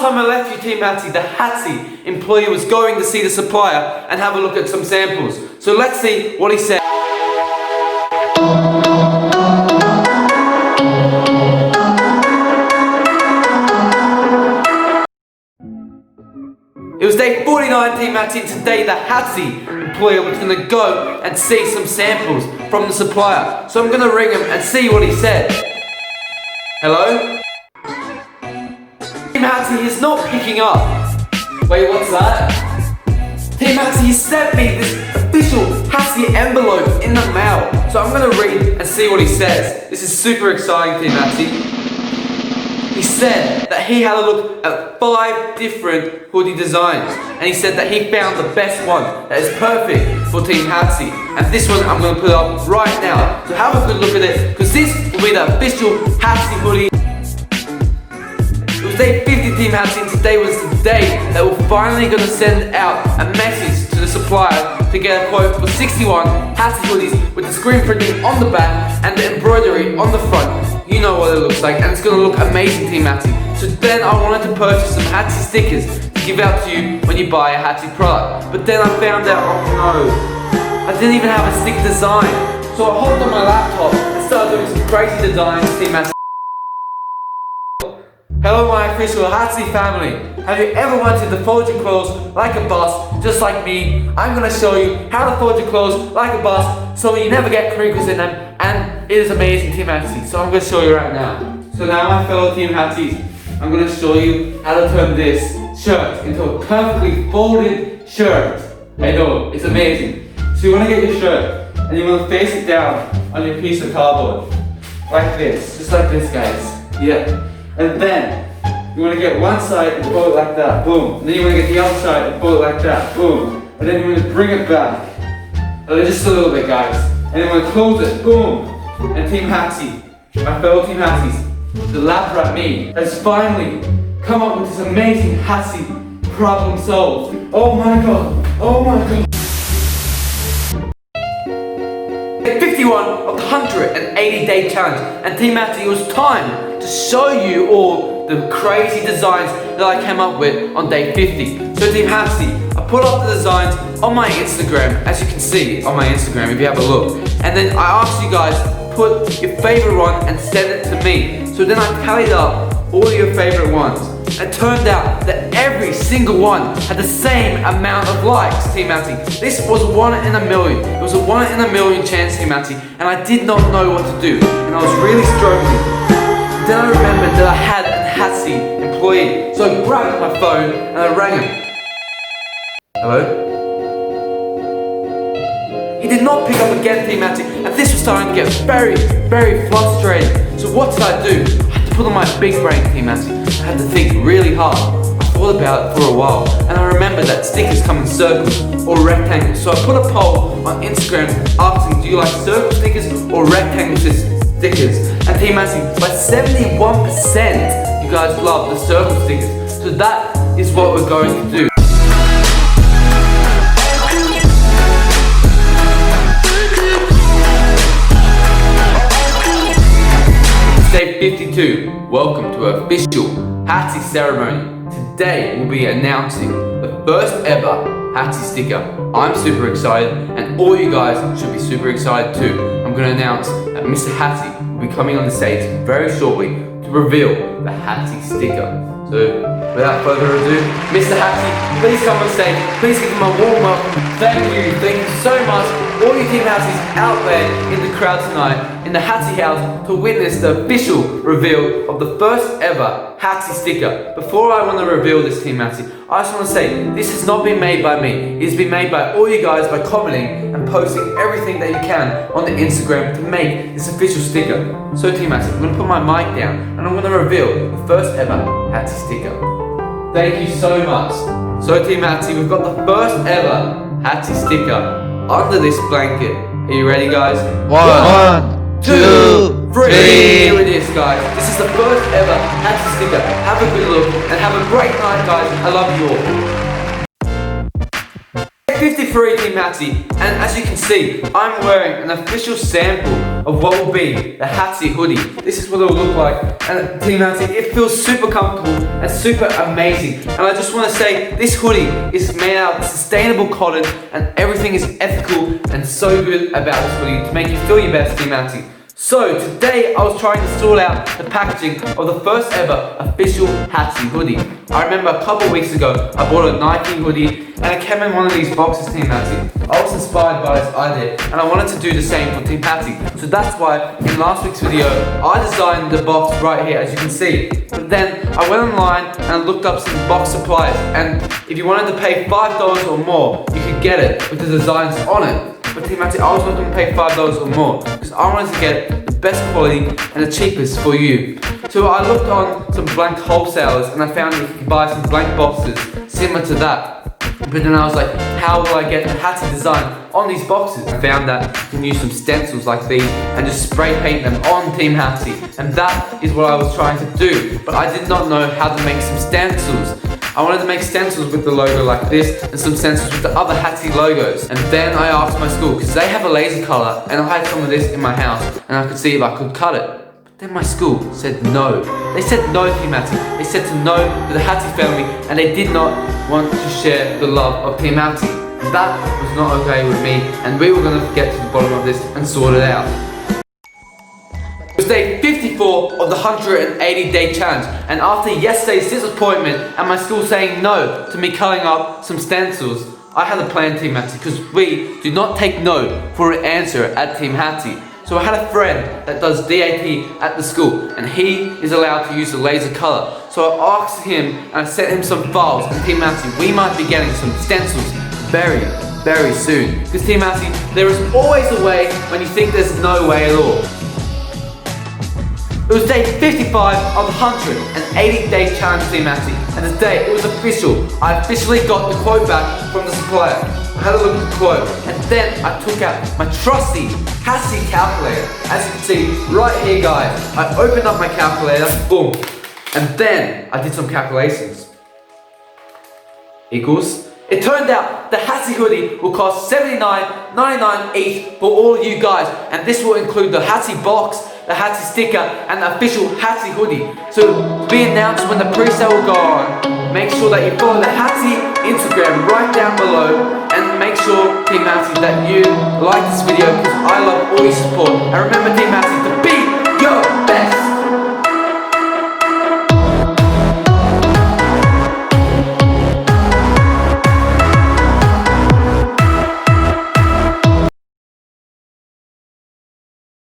time I left you, Team Hatzi, the Hatzi employee was going to see the supplier and have a look at some samples. So let's see what he said. It was day 49, Team Hatzi, and today the Hatzi employer was going to go and see some samples from the supplier. So I'm going to ring him and see what he said. Hello? Team Hatzi, he's not picking up. Wait, what's that? Team Hatzi, he sent me this official Hatzi envelope in the mail. So I'm going to read and see what he says. This is super exciting, Team Hatzi. He said that he had a look at 5 different hoodie designs, and he said that he found the best one that is perfect for Team Hatzi. And this one I'm going to put up right now. So have a good look at it, because this will be the official Hatzi hoodie. It was day 50, Team Hatzi, and today was the day that we're finally going to send out a message to the supplier to get a quote for 61 Hatzi hoodies with the screen printing on the back and the embroidery on the front. You know what it looks like, and it's going to look amazing, Team Hatzi. So then I wanted to purchase some Hatzi stickers to give out to you when you buy a Hatzi product. But then I found out, oh no, I didn't even have a sticker design. So I hopped on my laptop and started doing some crazy designs, Team Hatzi. Hello my official Hatzi family. Have you ever wanted to fold your clothes like a boss, just like me? I'm going to show you how to fold your clothes like a boss so you never get crinkles in them, and it is amazing, Team Hatzi. So I'm going to show you right now. So now my fellow Team Hatzis, I'm going to show you how to turn this shirt into a perfectly folded shirt. I know, it's amazing. So you want to get your shirt and you want to face it down on your piece of cardboard. Like this, just like this, guys. Yeah. And then you want to get one side and fold it like that, boom. And then you want to get the other side and fold it like that, boom. And then you want to bring it back. And then just a little bit, guys. And then you want to close it, boom. And Team Hatzi, my fellow Team Hatzis, the lab rat me, has finally come up with this amazing Hatzi problem solved. Oh my god, oh my god. 51 of the 180-day challenge, and Team Hatzi, it was time to show you all the crazy designs that I came up with on day 50. So Team Hatzi, I put up the designs on my Instagram, as you can see on my Instagram if you have a look. And then I asked you guys to put your favorite one and send it to me. So then I tallied up all your favorite ones. And it turned out that every single one had the same amount of likes, Team Hatzi. This was 1 in a million. It was a 1 in a million chance, Team Hatzi. And I did not know what to do. And I was really struggling. Then I remembered that I had a Hatzi employee. So I grabbed my phone and I rang him. Hello? He did not pick up again, Team Hatzi, and this was starting to get very, very frustrating. So what did I do? I had to put on my big brain, Team Hatzi. I had to think really hard. I thought about it for a while, and I remembered that stickers come in circles or rectangles. So I put a poll on Instagram asking, do you like circle stickers or rectangle stickers? And Team Hatzi, by 71%, you guys love the circle stickers. So that is what we're going to do. Day 52, welcome to our official Hatzi ceremony. Today we'll be announcing the first ever Hatzi sticker. I'm super excited, and all you guys should be super excited too. I'm going to announce that Mr. Hatzi will be coming on the stage very shortly to reveal the Hatzi sticker. So without further ado, Mr. Hatzi, please come on stage. Please give him a warm welcome. Thank you so much, all you Team Hatzis out there in the crowd tonight, in the Hatzi house, to witness the official reveal of the first ever Hatzi sticker. Before I want to reveal this, Team Hatzi, I just want to say, this has not been made by me. It has been made by all you guys by commenting and posting everything that you can on the Instagram to make this official sticker. So Team Hatzi, I'm going to put my mic down and I'm going to reveal the first ever Hatzi sticker. Thank you so much. So Team Hatzi, we've got the first ever Hatzi sticker under this blanket. Are you ready, guys? 1, 2, 3. Here it is, guys. This is the first ever Hatzi sticker. Have a good look and have a great night, guys. I love you all. 53, Team Hatzi, and as you can see, I'm wearing an official sample of what will be the Hatzi hoodie. This is what it will look like, and Team Hatzi, it feels super comfortable and super amazing. And I just want to say, this hoodie is made out of sustainable cotton, and everything is ethical and so good about this hoodie to make you feel your best, Team Hatzi. So today I was trying to sort out the packaging of the first ever official Hatzi hoodie. I remember a couple weeks ago I bought a Nike hoodie and it came in one of these boxes, Team Hatzi. I was inspired by this idea and I wanted to do the same for Team Hatzi. So that's why in last week's video I designed the box right here, as you can see. But then I went online and I looked up some box supplies, and if you wanted to pay $5 or more you could get it with the designs on it. But Team Hatzi, I was not going to pay $5 or more because I wanted to get the best quality and the cheapest for you. So I looked on some blank wholesalers and I found that you could buy some blank boxes similar to that. But then I was like, how will I get the Hatzi design on these boxes? I found that you can use some stencils like these and just spray paint them on Team Hatzi. And that is what I was trying to do. But I did not know how to make some stencils. I wanted to make stencils with the logo like this and some stencils with the other Hatzi logos. And then I asked my school, because they have a laser cutter and I had some of this in my house and I could see if I could cut it. But then my school said no. They said no, Team Hatzi. They said to no to the Hatzi family and they did not want to share the love of Team Hatzi. And that was not okay with me, and we were going to get to the bottom of this and sort it out. It was day 54 of the 180-day challenge, and after yesterday's disappointment and my school saying no to me cutting up some stencils, I had a plan, Team Hatzi, because we do not take no for an answer at Team Hatzi. So I had a friend that does DAP at the school, and he is allowed to use the laser cutter. So I asked him and I sent him some files, and Team Hatzi, we might be getting some stencils very soon. Because Team Hatzi, there is always a way when you think there's no way at all. It was day 55 of the 180-day challenge, Team Hatzi, and today it was official. I officially got the quote back from the supplier. I had a look at the quote, and then I took out my trusty Hatzi calculator. As you can see right here, guys, I opened up my calculator, boom, and then I did some calculations. Equals. It turned out the Hatzi hoodie will cost $79.99 each for all of you guys, and this will include the Hatzi box, the Hatzi sticker, and the official Hatzi hoodie. So to be announced when the pre-sale will go on. Make sure that you follow the Hatzi Instagram right down below, and make sure, Team Hatzi, that you like this video because I love all your support. And remember, Team Hatzi,